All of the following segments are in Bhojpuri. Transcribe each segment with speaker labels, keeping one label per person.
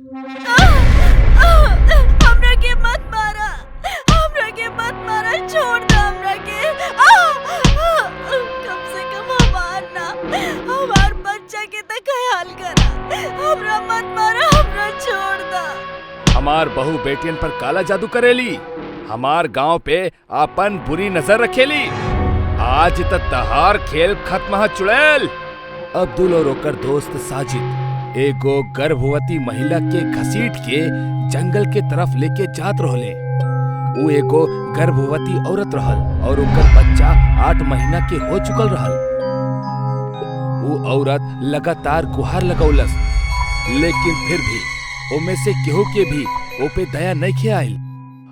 Speaker 1: हमरा के मत मारा, हमरा के मत मारा, छोड़ दो हमरा के। कम से कम हमार बच्चा के तो ख्याल करा। हमरा मत मारा, हमरा छोड़ दो।
Speaker 2: हमार बहू बेटियन पर काला जादू करेली, हमार गांव पे आपन बुरी नजर रखेली। आज त तहार खेल खत्म है चुड़ैल। अब्दुल और ओकर दोस्त साजिद एगो गर्भवती महिला के घसीट के जंगल के तरफ लेके जात रहले। वो एगो गर्भवती औरत रहल और ओकर बच्चा 8 महीना के हो चुकल रहल। वो औरत लगातार गुहार लगौलस, लेकिन फिर भी ओमे से केहू के भी ओ पे दया नहीं आइल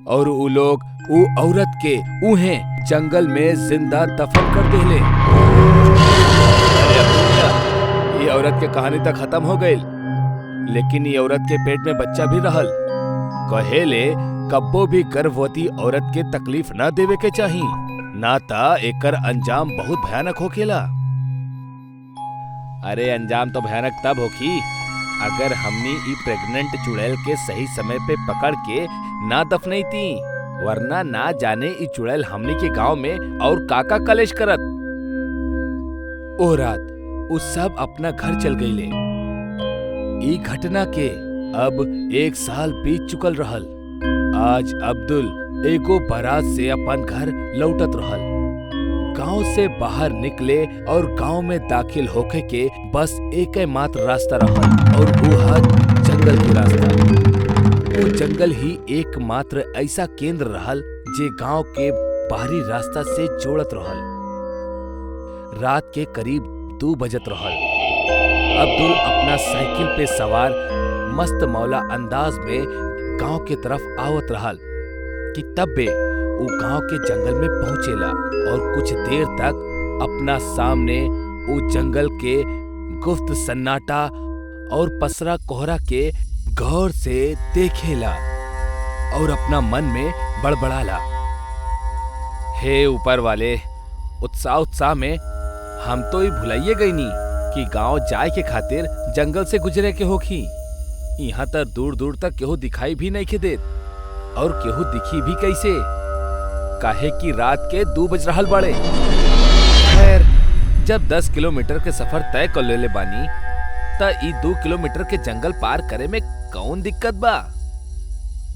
Speaker 2: और उ लोग उ औरत के उहे जंगल में जिंदा दफन कर देले। ये औरत के कहानी तक खत्म हो गई, लेकिन ये औरत के पेट में बच्चा भी रहल। कहेले कब्बो भी गर्भवती औरत के तकलीफ न देवे के चाही, ना ता एकर अंजाम बहुत भयानक होखेला। अरे अंजाम तो भयानक तब होखी अगर हमनी ई प्रेग्नेंट चुड़ैल के सही समय पे पकड़ के ना दफनैती, वरना ना जाने ई चुड़ैल हमनी के गांव में और काका कलेश करत। ओ रात उ सब अपना घर चल गईले। ई घटना के अब 1 साल बीत चुकल रहल। आज अब्दुल एगो बारात से अपन घर लौटत रहल। गांव से बाहर निकले और गांव में दाखिल होके के बस एक मात्र रास्ता रहल और वो है जंगल के रास्ता। वो जंगल ही एकमात्र ऐसा केंद्र रहल जे गांव के बाहरी रास्ता से जोड़त रहल। रात के करीब 2 बजत रहल। अब्दुल अपना साइकिल पे सवार मस्त मौला अंदाज में गांव के तरफ आवत रहल कि तब बे वो गांव के जंगल में पहुंचेला और कुछ देर तक अपना सामने वो जंगल के गुप्त सन्नाटा और पसरा कोहरा के गौर से देखेला और अपना मन में बड़बड़ाला, हे ऊपर वाले, उत्साह में हम तो ही भुलाइए गई नी कि गांव जाए के खातिर जंगल से गुजरे के होखी। यहाँ तक दूर दूर तक केहू दिखाई भी नहीं के देत और केहू दिखी भी कैसे, काहे कि रात के 2 बज रहल बड़े। खैर जब 10 किलोमीटर के सफर तय कर लेले बानी त ई 2 किलोमीटर के जंगल पार करे में कौन दिक्कत बा।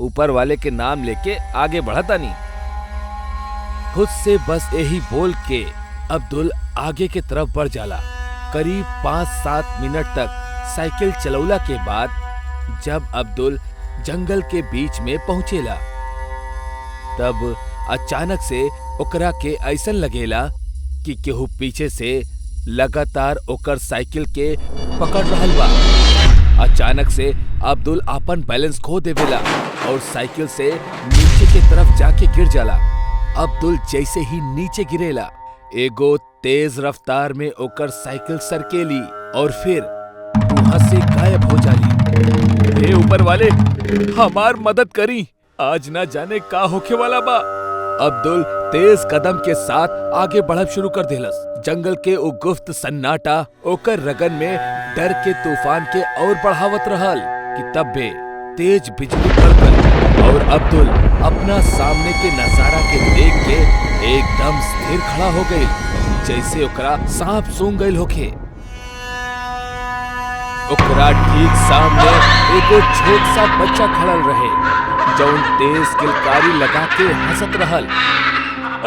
Speaker 2: ऊपर वाले के नाम लेके आगे बढ़तानी। खुद से बस यही बोल के अब्दुल आगे के तरफ बढ़ जाला। करीब 5-7 मिनट तक साइकिल चलौला के बाद जब अब्दुल जंगल के बीच में पहुंचेला तब अचानक से ओकरा के ऐसन लगेला कि केहू पीछे से लगातार ओकर साइकिल के पकड़ रहल बा। अचानक से अब्दुल अपन बैलेंस खो देवेला और साइकिल से नीचे की तरफ जाके गिर जाला। अब्दुल जैसे ही नीचे गिरेला एगो तेज रफ्तार में ओकर साइकिल सरकेली और फिर वहां से गायब हो जाली। हे ऊपर वाले, हमार मदद करी, आज ना जाने का होखे वाला बा। अब्दुल तेज कदम के साथ आगे बढ़ब शुरू कर देलस। जंगल के वो गुप्त सन्नाटा ओकर रगन में डर के तूफान के और बढ़ावत रहल कि तब बे तेज बिजली कड़कल और अब्दुल अपना सामने के नजारा के देख के एकदम स्थिर खड़ा हो गई, जैसे ओकरा सांप सूंघ गइल होखे। ओकरा ठीक सामने एगो छोट सा बच्चा खड़ल रहे जौन तेज किलकारी लगा के हंसत रहल।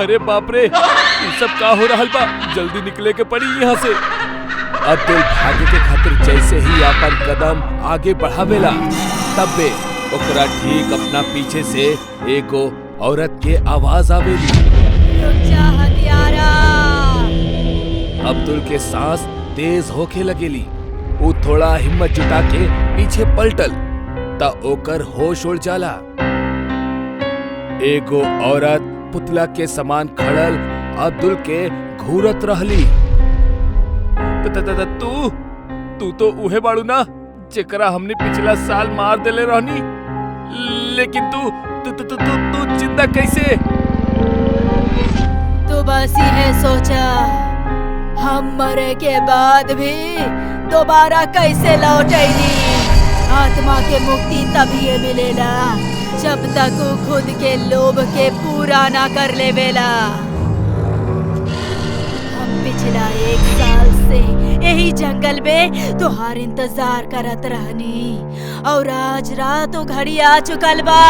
Speaker 2: अरे बाप रे, ये सब का हो रहल बा, जल्दी निकले के पड़ी यहाँ से। अब्दुल भागे के खातिर जैसे ही अपन कदम आगे बढ़ावेला तब बे ओकरा ठीक अपना पीछे से एगो औरत के आवाज आवेली। अब्दुल के सांस तेज होके लगेली। वो थोड़ा हिम्मत जुटा के पीछे पलटल ता ओकर होश उड़ जाला। एगो औरत पुतला के समान खड़ल अब्दुल के घूरत रहली। तू तो उहे बाड़ू ना जेकरा हमने पिछला साल मार देले रहनी, लेकिन तू जिंदा कैसे?
Speaker 1: तू बस है सोचा हम मरे के बाद भी दोबारा कैसे लौटेगी। आत्मा के मुक्ति तभी मिलेला जब तक वो खुद के लोभ के पूरा ना कर लेवेला। हम पिछला 1 साल से यही जंगल में तोहार इंतजार करत रहनी और आज रात वो घड़ी आ चुकल बा।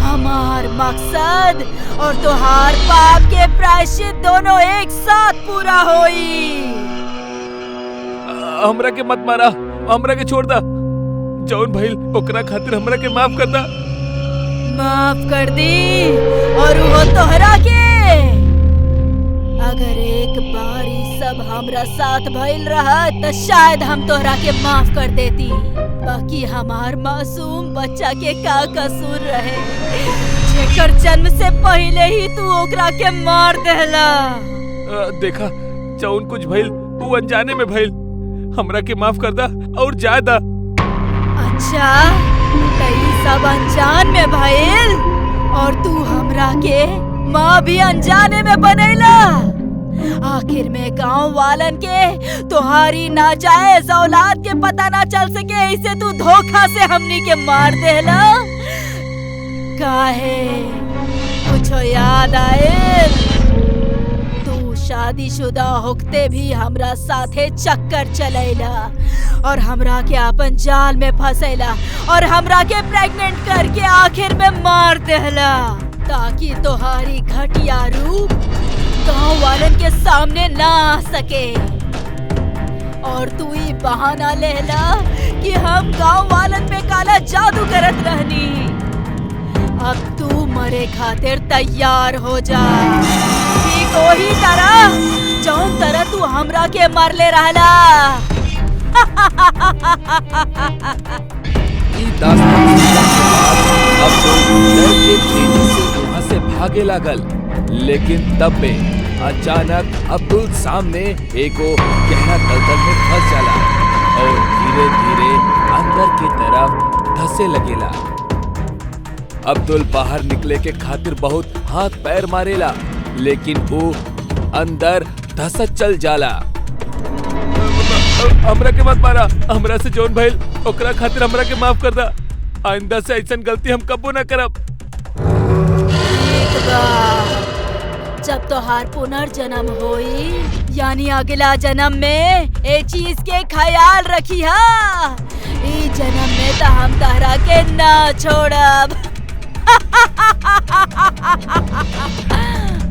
Speaker 1: हमार मकसद और तोहार पाप के प्रायश्चित दोनों एक साथ पूरा होई।
Speaker 2: हमरा के मत मारा, हमरा के छोड़ दा। जौन भइल ओकरा खातिर हमरा के माफ कर दा।
Speaker 1: माफ कर दी और वो तोहरा के। अगर एक बार ही सब हमरा साथ भइल रहा तो शायद हम तोहरा के माफ कर देती। बाकी हमार मासूम बच्चा के का कसूर रहे जेकर जन्म से पहले ही तू ओकरा के मार देला।
Speaker 2: देखा जौन कुछ भइल वो अनजाने में भइल। हमरा के माफ कर दा और जाए दा।
Speaker 1: अच्छा तई सब अनजान में भइल और तू हमरा के माँ भी अनजाने में बनैला। आखिर में गांव वालन के तुम्हारी नाजायज औलाद के पता ना चल सके इसे तू धोखा से हमनी के मार देला। काहे कुछ याद आए? तू शादीशुदा होते भी हमरा साथे चक्कर चलेला और हमरा के अपन जाल में फंसेला और हमरा के प्रेग्नेंट करके आखिर में मार देला ताकि तोहारी घटिया रूप गांव वालन के सामने ना आ सके। और तू ही बहाना लेला कि हम गांव वालन पे काला जादू करत रहनी। अब तू मरे खातिर तैयार हो जा। ठीक वही तरह जौन तरह तू हमरा के मारले रहला।
Speaker 2: अब तो डर के तेजी से वहाँ से भागे लागल, लेकिन तब में अचानक अब्दुल सामने एगो गहरा दलदल में फंस जाला और धीरे धीरे अंदर की तरफ धसे लगेला। अब्दुल बाहर निकले के खातिर बहुत हाथ पैर मारेला, लेकिन वो अंदर धसत चल जाला। हमरा के मत मारा, हमरा से जौन भइल ओकरा खातिर हमरा के माफ कर दा। आइंदा से ऐसन गलती हम कबो ना करब।
Speaker 1: जब तोहार पुनर्जन्म होई यानी अगला जन्म में ए चीज के ख्याल रखी हा। ई जन्म में तो हम तहरा के ना छोड़ब।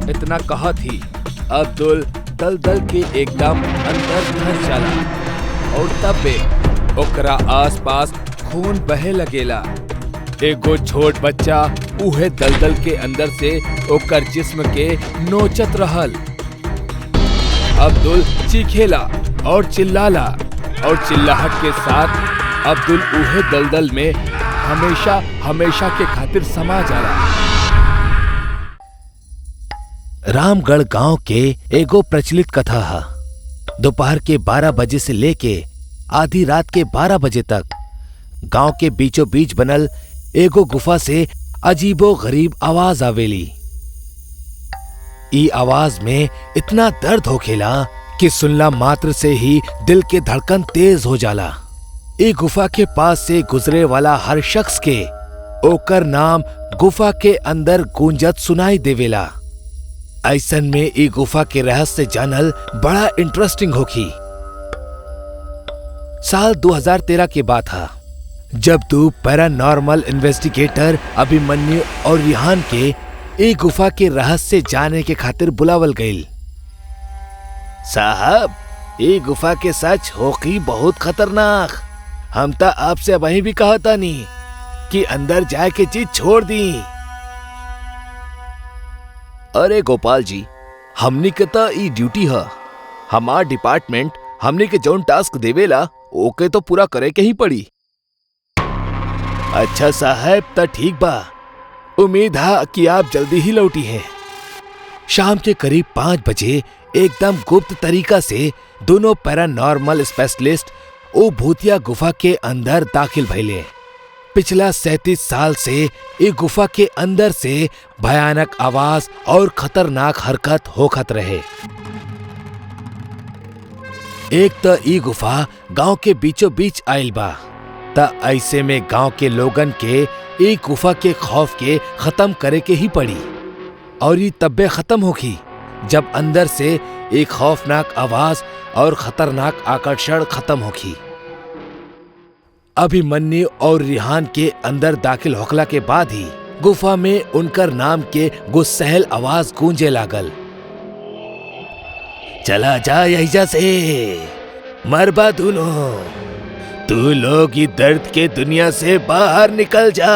Speaker 2: इतना कहा थी अब्दुल दलदल के एकदम अंदर धंस जाला और तब बे ओकरा आसपास खून बहे लगेला। एगो छोट बच्चा उहे दलदल के अंदर से ओकर जिस्म के नोचत रहल। अब्दुल चीखेला और चिल्लाला और चिल्लाहट के साथ अब्दुल उहे दलदल में हमेशा हमेशा के खातिर समा जाला। रामगढ़ गांव के एगो प्रचलित कथा है। दोपहर के 12 बजे से लेके आधी रात के 12 बजे तक गांव के बीचों बीच बनल एगो गुफा से अजीबो गरीब आवाज आवेली। ई आवाज में इतना दर्द होखेला कि सुनला मात्र से ही दिल के धड़कन तेज हो जाला। ई गुफा के पास से गुजरे वाला हर शख्स के ओकर नाम गुफा के अंदर गूंजत सुनाई देवेला। ऐसन में ई गुफा के रहस्य जानल बड़ा इंटरेस्टिंग होखी। साल 2013 के बात था जब दो पैरानॉर्मल इन्वेस्टिगेटर अभिमन्यु और रिहान के एक गुफा के रहस्य जाने के खातिर बुलावल गईल। साहब, ये गुफा के सच होगी बहुत खतरनाक। हम तो आपसे वही भी कहा था नहीं कि अंदर जाए के चीज छोड़ दी। अरे गोपाल जी, हमनी के तो ई ड्यूटी है। हमार डिपार्टमेंट हमनी के जौन टास्क देवेला ओके तो पूरा करे के ही पड़ी। अच्छा साहब, तो ठीक बा। उम्मीद है कि आप जल्दी ही लौटी हैं। शाम के करीब 5 बजे एकदम गुप्त तरीका से दोनों पैरानॉर्मल स्पेशलिस्ट ओ भूतिया गुफा के अंदर दाखिल भइले। पिछला 37 साल से ये गुफा के अंदर से भयानक आवाज और खतरनाक हरकत होखत रहे। एक तो ई गुफा गांव के बीचों बीच आयल बा त ऐसे में गांव के लोगन के एक गुफा के खौफ के खत्म करे के ही पड़ी। और ये तब्बे खत्म होगी जब अंदर से एक खौफनाक आवाज और खतरनाक आकर्षण खत्म होगी। अभिमन्यु और रिहान के अंदर दाखिल होखला के बाद ही गुफा में उनकर नाम के गुस्सैल आवाज गूंजे लागल। चला जा यही से, मरबा दोनों, तू लोग इस दर्द के दुनिया से बाहर निकल जा।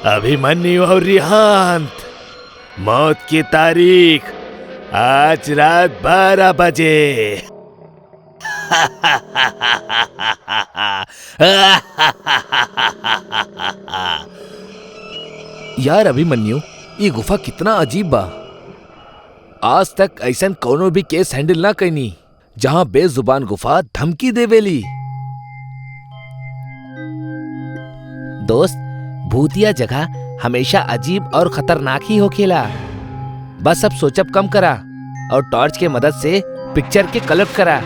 Speaker 2: अभिमन्यु और रिहान, मौत की तारीख आज रात 12 बजे। यार अभिमन्यु, ये गुफा कितना अजीब बा। आज तक ऐसा कोनो भी केस हैंडल ना कैनी जहां बेजुबान गुफा धमकी देवेली।
Speaker 3: दोस्त, भूतिया जगह हमेशा अजीब और खतरनाक ही होखेला। बस अब सोचब कम करा और टॉर्च के मदद से पिक्चर के कलेक्ट करा।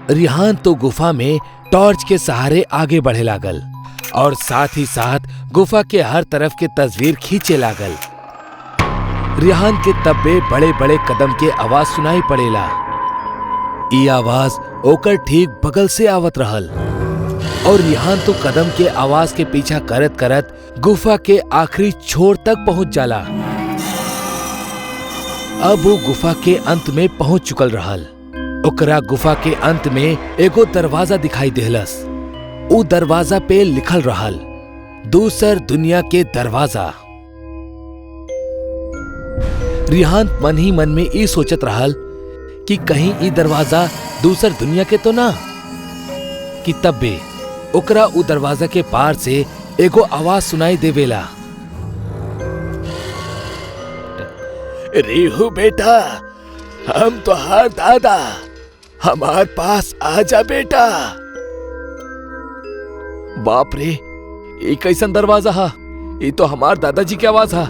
Speaker 2: रिहान तो गुफा में टॉर्च के सहारे आगे बढ़े लागल और साथ ही साथ गुफा के हर तरफ के तस्वीर खींचे लागल। रिहान के तब्बे बड़े बड़े कदम के आवाज सुनाई पड़ेला। ई आवाज ओकर ठीक बगल से आवत रहल और रिहान तो कदम के आवाज के पीछा करत करत गुफा के आखिरी छोर तक पहुंच जाला। अब वो गुफा के अंत में पहुंच चुकल रहल। ओकरा गुफा के अंत में एगो दरवाजा दिखाई देहलस। उ दरवाजा पे लिखल रहल, दूसर दुनिया के दरवाजा। रिहान मन ही मन में ई सोचत रहल कि कहीं ई दरवाजा दूसर दुनिया के तो ना। कि तब्बे ओकरा उ दरवाजा के पार से एगो आवाज सुनाई देवेला। रेहू बेटा, हम तोहार दादा, हमार पास आजा बेटा। बाप रे, ये कैसन दरवाजा हा? ये तो हमार दादाजी की आवाज हा।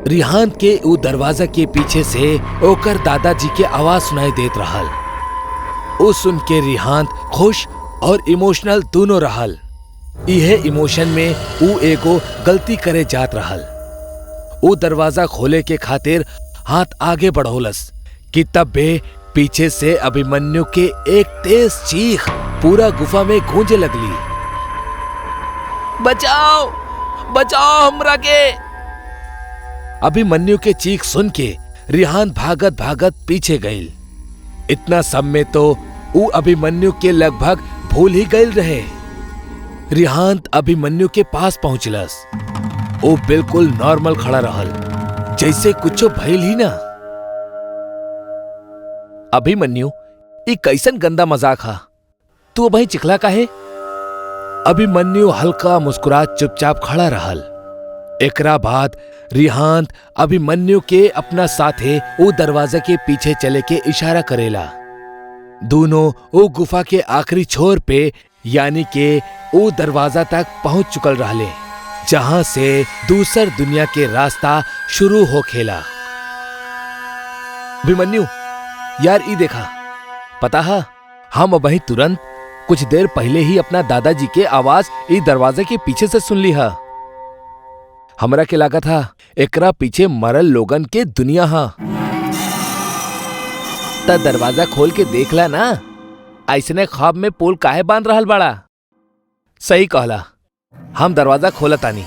Speaker 2: रिहान के उ दरवाजा के पीछे से ओकर दादाजी के आवाज सुनाई देत रहल। उ सुन के रिहान खुश और इमोशनल दोनों रहल। यह इमोशन में उ एगो गलती करे जात रहल। उ दरवाजा खोले के खातिर हाथ आगे बढ़ौलस कि तब्बे पीछे से अभिमन्यु के एक तेज चीख पूरा गुफा में गूंजे लगली। बचाओ, बचाओ हमरा के। अभिमन्यु के चीख सुन के रिहान भागत भागत पीछे गईल। इतना सब में तो उ अभिमन्यु के लगभग भूल ही गईल रहे। रिहान अभिमन्यु के पास पहुंचलस। वो बिल्कुल नॉर्मल खड़ा रहल, जैसे कुछ भइल ही ना। अभिमन्यु, ये कैसन गंदा मजाक हा? तू भाई चिखला काहे? अभिमन्यु हल्का मुस्कुरात चुपचाप खड़ा रहल। एकरा बाद रिहान अभिमन्यु के अपना साथे वो दरवाजा के पीछे चले के इशारा करेला। दोनों वो गुफा के आखिरी छोर पे यानी के वो दरवाजा तक पहुंच चुकल रहले, जहां से दूसर दुनिया के रास्ता शुरू हो खेला। अभिमन्यु, यार ई देखा, पता है हम वही तुरंत कुछ देर पहले ही अपना दादाजी के आवाज ई दरवाजे के पीछे से सुन ली है। हमरा के लागत था एकरा पीछे मरल लोगन के दुनिया हा। त दरवाजा खोल के देखला ना, ऐसने ख्वाब में पोल काहे बांध रहल बड़ा? सही कहला, हम दरवाजा खोलतानी।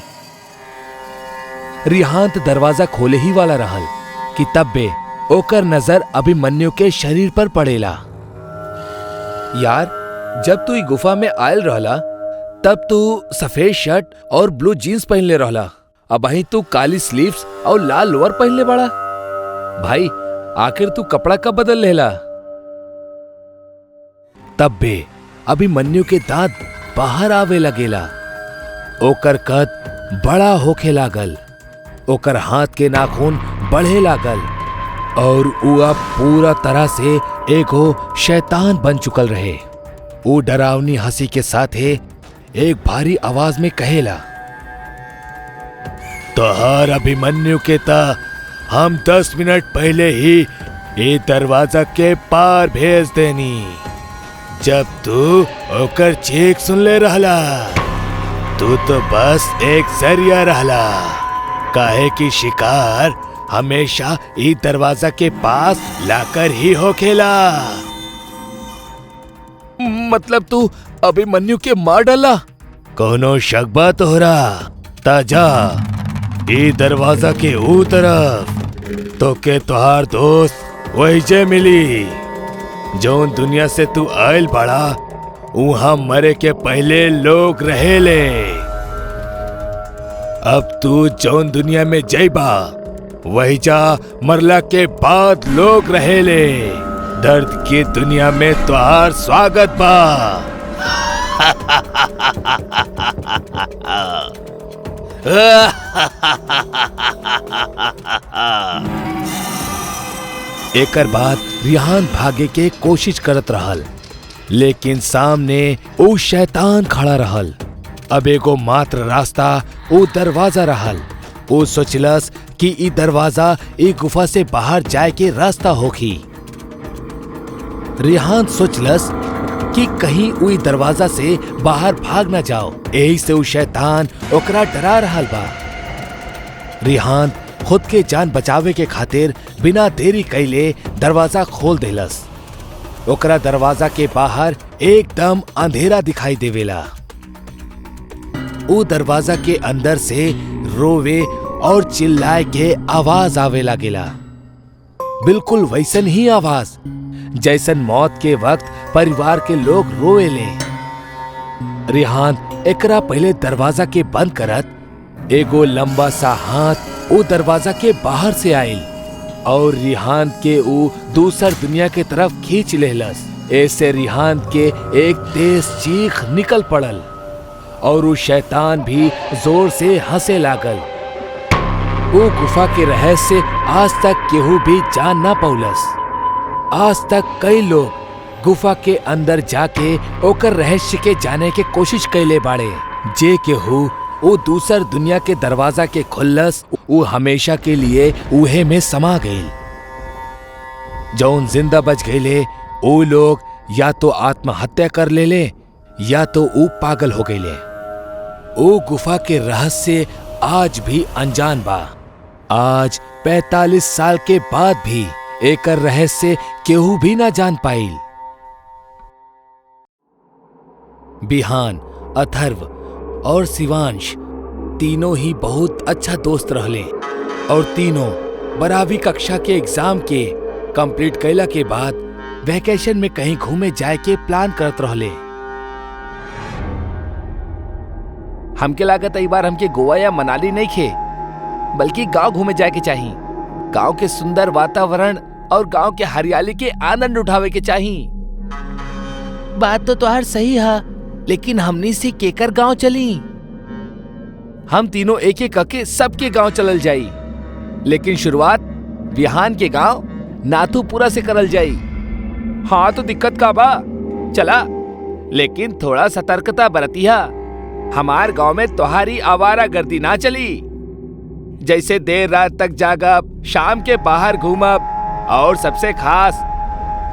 Speaker 2: रिहान दरवाजा खोले ही वाला रहल कि तब्बे ओकर नजर अभिमन्यु के शरीर पर पड़ेला। यार, जब तू गुफा में आयल रहला तब तू सफेद शर्ट और ब्लू जीन्स पहनले रहला, अब वहीं तू काली स्लीव्स और लाल लोअर पहनले बड़ा। भाई, आखिर तू कपड़ा कब बदल लेला? तब्बे अभिमन्यु के दांत बाहर आवे लगेला। ओकर कद बड़ा होखे लागल, ओकर हाथ के नाखून बढ़े लागल और उ अब पूरा तरह से एगो शैतान बन चुकल रहे। वो डरावनी हंसी के साथ एक भारी आवाज में कहेला, तोहार अभिमन्यु के ता हम 10 मिनट पहले ही ये दरवाजा के पार भेज देनी।
Speaker 4: जब तू ओकर चीख सुन ले रहला, तू तो बस एक जरिया रहला, काहे कि शिकार हमेशा ई दरवाजा के पास लाकर ही होखेला।
Speaker 3: मतलब तू अभिमन्यु के मार डाला?
Speaker 4: कोनो शक बा तोहरा? ताजा ई दरवाजा के ऊ तरफ तो के तोहार दोस्त वही जे मिली जौन दुनिया से तू आयल बड़ा, वहां मरे के पहले लोग रहेले। अब तू जौन दुनिया में जइबा वही जा मरला के बाद लोग रहेले। दर्द की दुनिया में तोहार स्वागत बा। एकर बाद रिहान भागे के कोशिश करत रहल, लेकिन सामने वो शैतान खड़ा रहल। अब एगो मात्र रास्ता वो दरवाजा रहल। वो सोचलस कि ई दरवाजा ई गुफा से बाहर जाए के रास्ता होखी। रिहान सोचलस कि कहीं उई दरवाजा से बाहर भाग न जाओ, यही से वो शैतान ओकरा डरा रहल बा। रिहान खुद के जान बचावे के खातिर बिना देरी कैले दरवाजा खोल देलस। ओकरा दरवाजा के बाहर एकदम अंधेरा दिखाई देवेला। वो दरवाजा के अंदर से रोवे और चिल्लाए के आवाज आवे लागेला, बिल्कुल वैसन ही आवाज जैसन मौत के वक्त परिवार के लोग रोएले। रिहान एकरा पहले दरवाजा के बंद करत एगो लंबा सा हाथ वो दरवाजा के बाहर से आयल और रिहान के वो दूसर दुनिया के तरफ खींच लेहलस। ऐसे रिहान के एक तेज चीख निकल पड़ल और वो शैतान भी जोर से हंसे लागल। वो गुफा के रहस्य आज तक केहू भी जान ना पौलस। आज तक कई लोग गुफा के अंदर जाके ओकर रहस्य के जाने के कोशिश कैले बाड़े। जे केहू वो दूसर दुनिया के दरवाजा के खुल्लस, वो हमेशा के लिए उहे में समा गईल। जौन जिंदा बच गईले वो लोग या तो आत्महत्या कर लेले या तो वो पागल हो गईले। वो गुफा के रहस्य आज भी अनजान बा। आज 45 साल के बाद भी एकर रहस्य केहू भी ना जान पाइल। बिहान, अथर्व और शिवांश तीनों ही बहुत अच्छा दोस्त रहले और तीनों 12वीं कक्षा के एग्जाम के कंप्लीट कैला के बाद वैकेशन में कहीं घूमे जाए के प्लान करत रहले।
Speaker 3: हमके लागत है बार हमके गोवा या मनाली नहीं खे, बल्कि गांव घूमे जाए के चाहिए। गांव के सुंदर वातावरण और गांव के हरियाली के आनंद उठावे के चाहिए।
Speaker 1: बात तो तुहार सही है, लेकिन हमनी से केकर गांव चली?
Speaker 3: हम तीनों एक एक करके सबके गांव चलल जाई, लेकिन शुरुआत बिहान के गांव नाथूपुरा से करल जाई। हाँ तो दिक्कत का बा, चला, लेकिन थोड़ा सतर्कता बरतिया। हमार गांव में तोहारी आवारा गर्दी ना चली, जैसे देर रात तक जागब, शाम के बाहर घूमब और सबसे खास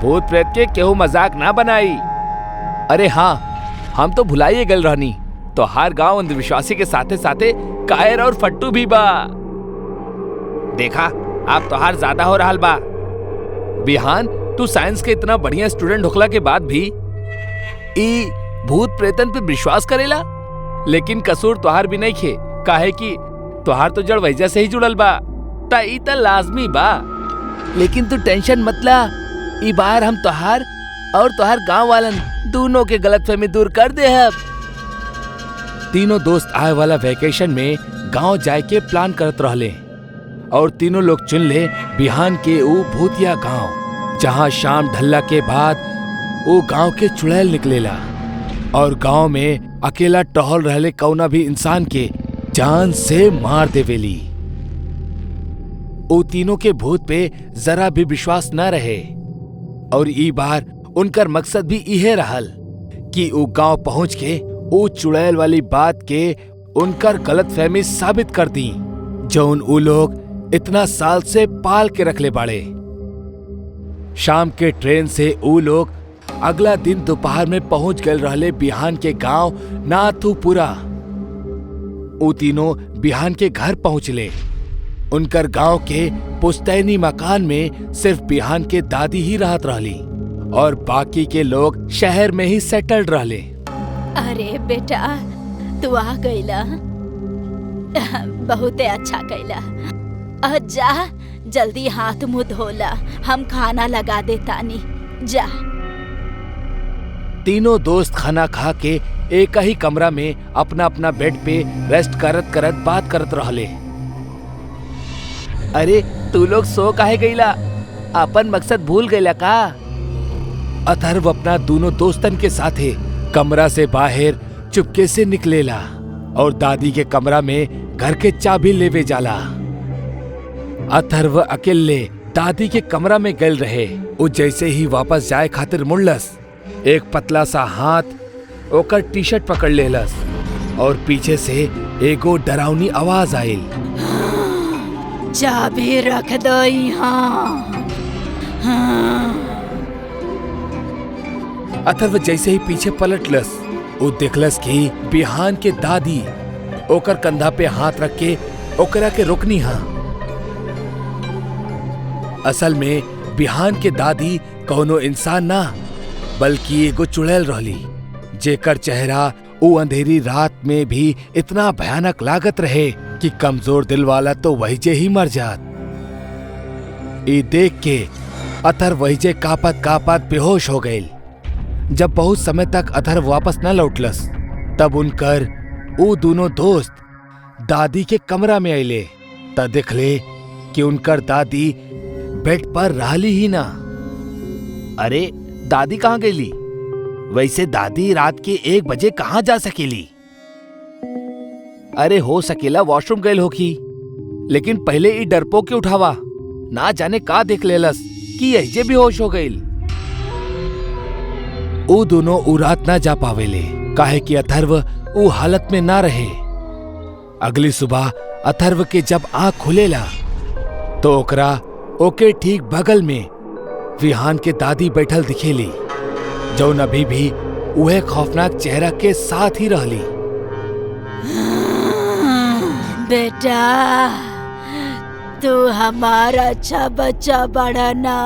Speaker 3: भूत प्रेत के केहू मजाक ना बनाई। अरे हाँ, हम तो भुलाइए गल रहनी, तो हर गांव अंधविश्वासी के साथे साथे कायर और फट्टू भी बा। देखा, आप तो हर ज्यादा हो रहल बा। बिहान, तू साइंस के इतना बढ़िया स्टूडेंट होखला के बाद भी ई भूत प्रेतन पे विश्वास करेला, लेकिन कसूर तोहार भी नहीं खे, काहे कि तोहार तो जड़ वैजा से ही जुड़ल बा, ता ई त लाजमी बा।
Speaker 1: लेकिन तू टेंशन मत ला, ई बार हम तोहार और तोहार गांव वालन दोनों के गलतफहमी दूर कर दे। अब
Speaker 4: तीनों दोस्त आए वाला वैकेशन में गांव जाए के प्लान करत रहले और तीनों लोग चुन ले बिहान के वो भूतिया गांव, जहां शाम ढलला के बाद वो गांव के चुड़ैल निकलेला और गांव में अकेला टहल रहले कौना भी इंसान के जान से मार देवेली। वो तीनों के भूत पे जरा भी विश्वास न रहे और ई बार उनकर मकसद भी इहे रहल कि वो गांव पहुंच के वो चुड़ैल वाली बात के उनकर गलतफहमी साबित कर दी, जौन वो लोग इतना साल से पाल के रखले बाड़े। शाम के ट्रेन से वो लोग अगला दिन दोपहर में पहुंच गए रहले बिहान के गांव नाथुपुरा। उ तीनों बिहान के घर पहुंचले। उनकर गांव के पुश्तैनी मकान में सिर्फ बिहान के दादी ही रहत रहली और बाकी के लोग शहर में ही सेटल्ड रहले।
Speaker 1: अरे बेटा, तू आ गईला, बहुते अच्छा कैला। जा जल्दी हाथ मुंह धोला, हम खाना लगा देतानी। जा।
Speaker 4: तीनों दोस्त खाना खा के एक ही कमरा में अपना अपना बेड पे रेस्ट करत करत बात करत रहले।
Speaker 3: अरे तू लोग सो काहे गईला? अपन मकसद भूल गईला का?
Speaker 4: अथर्व अपना दोनों दोस्तन के साथे कमरा से बाहर चुपके से निकलेला और दादी के कमरा में घर के चाबी लेवे जाला। अथर्व अकेले दादी के कमरा में गल रहे। वो जैसे ही वापस जाए खातिर मुड़लस, एक पतला सा हाथ ओकर टी शर्ट पकड़ लेलस और पीछे से एगो डरावनी आवाज आयल।
Speaker 1: चाबी रख दो यहाँ।
Speaker 4: अथर्व जैसे ही पीछे पलटलस, वो देखलस कि बिहान के दादी ओकर कंधा पे हाथ रख के ओकरा के रोकनी हा। असल में बिहान के दादी कौनो इंसान ना बल्कि एगो चुड़ैल रहली, जेकर चेहरा वो अंधेरी रात में भी इतना भयानक लागत रहे कि कमजोर दिल वाला तो वहीजे ही मर जात। ये देख के अथर्व वहीजे कापत कापत बेहोश हो गए। जब बहुत समय तक अथर्व वापस न लौटलस, तब उनकर वो दोनों दोस्त दादी के कमरा में अले। तब देखले कि उनकर दादी बेड पर रहली ही ना।
Speaker 3: अरे दादी कहाँ गईली? वैसे दादी रात के 1 बजे कहाँ जा सकेली? अरे हो सकेला वॉशरूम गईल होखी, लेकिन पहले ही डरपोक के उठावा, ना जाने का देख लेलस कि ऐसे भी होश हो गईल।
Speaker 4: वो दोनों उ रात ना जा पावेले, काहे कि अथर्व उ हालत में ना रहे। अगली सुबह अथर्व के जब आँख खुलेला तो ओकरा ओके ठीक बगल में विहान के दादी बैठल दिखेली, जौन अभी भी वह खौफनाक चेहरा के साथ ही रहली।
Speaker 1: बेटा, तू हमारा अच्छा बच्चा बड़ा ना।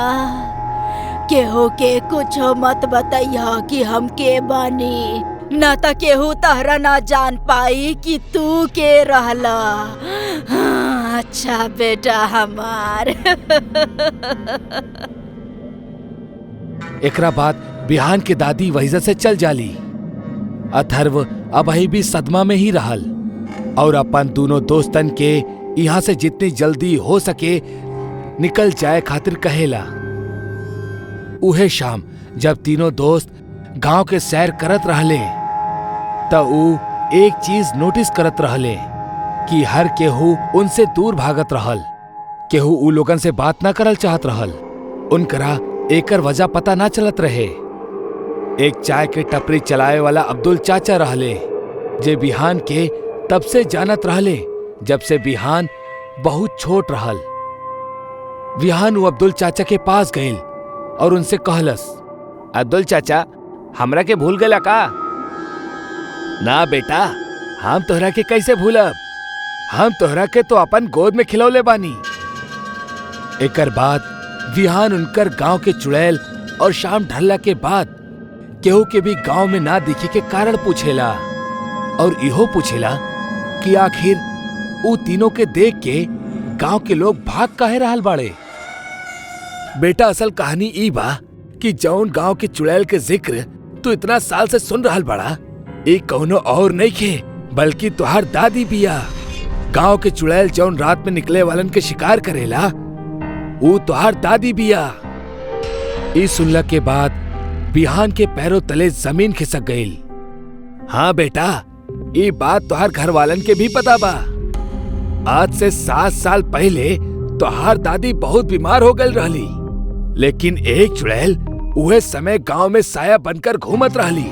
Speaker 1: केहू के कुछो मत बताइया कि हम के बानी, ना त केहू तहरा ना जान पाई कि तू के रहला। अच्छा बेटा हमार।
Speaker 4: एकरा बाद बिहान के दादी वहीजा से चल जाली। अथर्व अबही भी सदमा में ही रहल और अपन दोनों दोस्तन के यहाँ से जितनी जल्दी हो सके निकल जाए खातिर कहेला। उहे शाम जब तीनों दोस्त गांव के सैर करत रहले, त ऊ एक चीज नोटिस करत रहले कि हर केहू उनसे दूर भागत रहल। केहू ऊ लोगन से बात ना करल चाहत रहल। उनकरा एकर वजह पता ना चलत रहे। एक चाय के टपरी चलाए वाला अब्दुल चाचा रहले, जे बिहान के तब से जानत रहले जब से बिहान बहुत छोट रहल। बिहान वो अब्दुल चाचा के पास गईल और उनसे कहलस,
Speaker 3: अब्दुल चाचा, हमरा के भूल गला का?
Speaker 4: ना बेटा, हम तोहरा के कैसे भूलब? हम तोहरा के तो अपन गोद में खिलौले बानी। एकर बाद विहान उनकर गांव के चुड़ैल और शाम ढलला के बाद केहू के भी गांव में ना दिखे के कारण पूछेला और इहो पूछेला कि आखिर ऊ तीनों के देख के गांव के लोग भाग काहे रहल बाड़े। बेटा, असल कहानी ई बा कि जौन गांव के चुड़ैल के जिक्र तू इतना साल से सुन रहल बड़ा, एक कौनो और नहीं खे बल्कि तुहार दादी बिया। गांव के चुड़ैल जौन रात में निकले वालन के शिकार करेला, वो तुहार दादी बिया। ई सुनला के बाद बिहान के पैरों तले जमीन खिसक गईल। हाँ बेटा, ये बात तुहार घर वालन के भी पता बा। आज से 7 साल पहले तुहार दादी बहुत बीमार हो गई रहली, लेकिन एक चुड़ैल उहे समय गांव में साया बनकर घूमत रहली।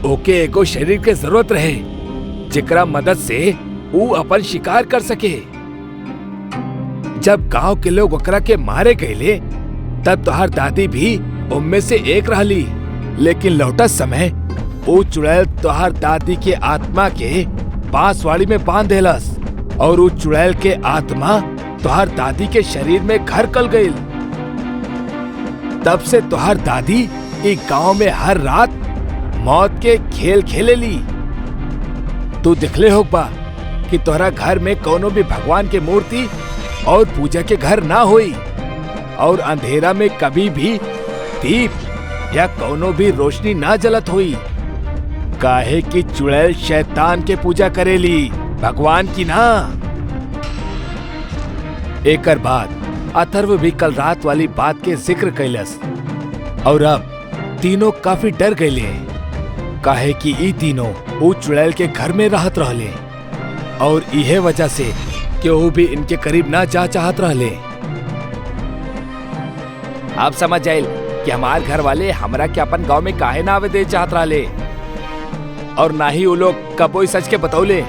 Speaker 4: ओके एगो शरीर के जरूरत रहे जेकरा मदद से वो अपन शिकार कर सके। जब गांव के लोग ओकरा के मारे गए, तब तुहार दादी भी उनमें से एक रहली, लेकिन लौटत समय वो चुड़ैल तोहार दादी के आत्मा के बांसवाड़ी में बांध देलस और वो चुड़ैल के आत्मा तोहार दादी के शरीर में घर कर गई। तब से तोहार दादी एक गांव में हर रात मौत के खेल खेले ली। तू दिखले हो बा कि तोहरा घर में कोनो भी भगवान के मूर्ति और पूजा के घर ना होई और अंधेरा में कभी भी दीप या कोनो भी रोशनी ना जलत हुई, काहे कि चुड़ैल शैतान के पूजा करेली, भगवान की ना। एकर बाद अथर्व भी कल रात वाली बात के जिक्र कैलस और अब तीनों काफी डर गए, काहे कि ई तीनों वो चुड़ैल के घर में रहत रहले और इहे वजह से केहू भी इनके करीब ना जा चाहत रहले।
Speaker 2: आप समझ जाइल कि हमार घर वाले हमरा के अपन गांव में काहे ना आवे दे चाहत रहले और ना ही वो लोग कबोई सच के बतौले।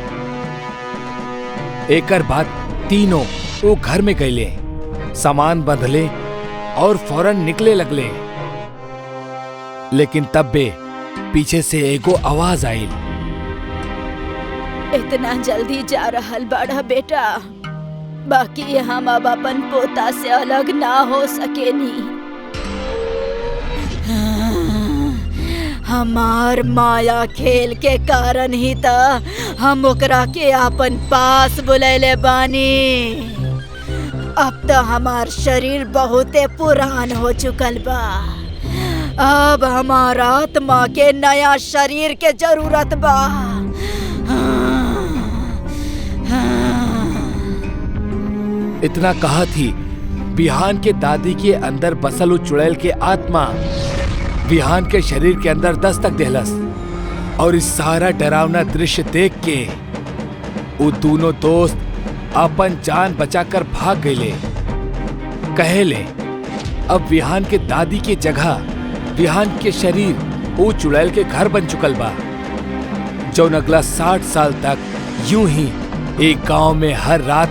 Speaker 4: एकर बाद तीनों वो घर में गईले, सामान बंधले और फौरन निकले लगले, लेकिन तब बे पीछे से एगो आवाज आइल।
Speaker 1: इतना जल्दी जा रहल बड़ा बेटा, बाकी हम अब अपन पोता से अलग ना हो सकेनी। हमार माया खेल के कारण ही त हम ओकरा के अपन पास बुलैले बानी। अब तो हमार शरीर बहुते पुरान हो चुकल बा, अब हमारा आत्मा के नया शरीर के जरूरत बा।
Speaker 4: इतना कहा थी बिहान के दादी के अंदर बसल चुड़ैल के आत्मा बिहान के शरीर के अंदर दस्तक देहलस और इस सारा डरावना दृश्य देख के वो दोनों दोस्त अपन जान बचाकर भाग गए। कहेले अब विहान के दादी के जगह विहान के शरीर वो चुड़ैल के घर बन चुकल बा, जो अगला 60 साल तक यूं ही एक गांव में हर रात